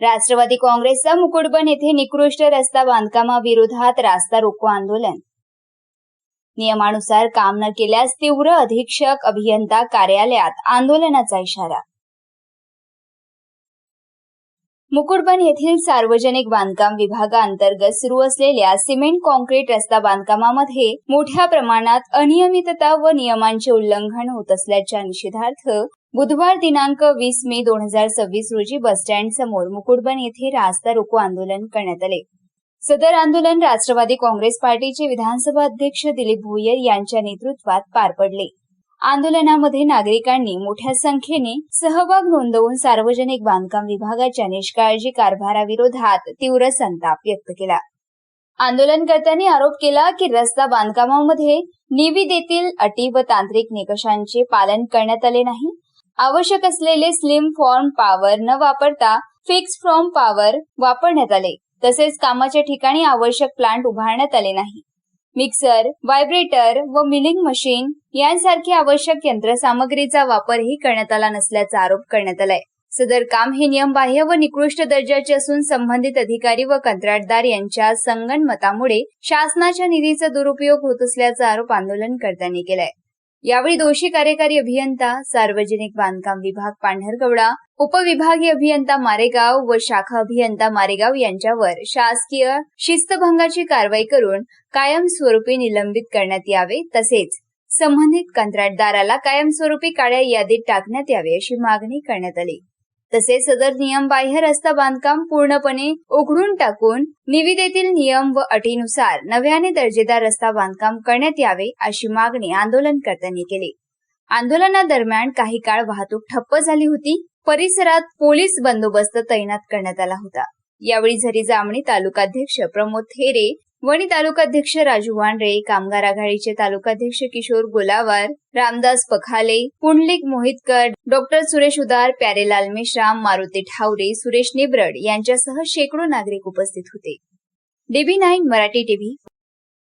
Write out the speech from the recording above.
राष्ट्रवादी काँग्रेसचा मुकुटबन येथे निकृष्ट रस्ता बांधकामाविरोधात रास्ता रोको आंदोलन। नियमानुसार काम न केल्यास तीव्र अधीक्षक अभियंता कार्यालयात आंदोलनाचा इशारा। मुकुटबन येथील सार्वजनिक बांधकाम विभागाअंतर्गत सुरू असलेल्या सिमेंट कॉन्क्रीट रस्ता बांधकामामध्ये मोठ्या प्रमाणात अनियमितता व नियमांचे उल्लंघन होत असल्याच्या निषेधार्थ बुधवार दिनांक 20 मे 2026 रोजी बसस्टँड समोर मुकुटबन येथे रास्ता रोको आंदोलन करण्यात आले। सदर आंदोलन राष्ट्रवादी काँग्रेस पार्टीचे विधानसभा अध्यक्ष दिलीप भोयर यांच्या नेतृत्वात पार पडले। आंदोलनामध्ये नागरिकांनी मोठ्या संख्येने सहभाग नोंदवून सार्वजनिक बांधकाम विभागाच्या निष्काळजी कारभाराविरोधात तीव्र संताप व्यक्त केला। आंदोलनकर्त्यांनी आरोप केला की रस्ता बांधकामामध्ये निविदेतील अटी व तांत्रिक निकषांचे पालन करण्यात आले नाही। आवश्यक असलेले स्लिम फॉर्म पॉवर न वापरता फिक्स फॉर्म पॉवर वापरण्यात आले। तसेच कामाच्या ठिकाणी आवश्यक प्लांट उभारण्यात आले नाही। मिक्सर, व्हायब्रेटर व मिलिंग मशीन यांसारखी आवश्यक यंत्रसामग्रीचा वापरही करण्यात आला नसल्याचा आरोप करण्यात आलाय। सदर काम हे नियमबाह्य व निकृष्ट दर्जाचे असून संबंधित अधिकारी व कंत्राटदार यांच्या संगनमतामुळे शासनाच्या निधीचा दुरुपयोग होत असल्याचा आरोप आंदोलनकर्त्यांनी केलाय। यावेळी दोषी कार्यकारी अभियंता, सार्वजनिक बांधकाम विभाग पांढरकवडा, उपविभागीय अभियंता मारेगाव व शाखा अभियंता मारेगाव यांच्यावर शासकीय शिस्तभंगाची कारवाई करून कायमस्वरूपी निलंबित करण्यात यावे, तसेच संबंधित कंत्राटदाराला कायमस्वरूपी काळ्या यादीत टाकण्यात यावे अशी मागणी करण्यात आली। तसेच सदर नियमबाह्य रस्ता बांधकाम पूर्णपणे उघडून टाकून निविदेतील नियम व अटीनुसार नव्याने दर्जेदार रस्ता बांधकाम करण्यात यावे अशी मागणी आंदोलनकर्त्यांनी केली। आंदोलनादरम्यान काही काळ वाहतूक ठप्प झाली होती। परिसरात पोलीस बंदोबस्त तैनात करण्यात आला होता। यावेळी झरी जामणी तालुकाध्यक्ष प्रमोद थेरे, वणी तालुकाध्यक्ष राजू वांड्रे, कामगार आघाडीचे तालुकाध्यक्ष किशोर गोलावार, रामदास पखाले, पुंडलिक मोहितकर, डॉक्टर सुरेश उदार, प्यारेलाल मेश्राम, मारुती ठावरे, सुरेश निब्रड यांच्यासह शेकडो नागरिक उपस्थित होते। DB9 Marathi TV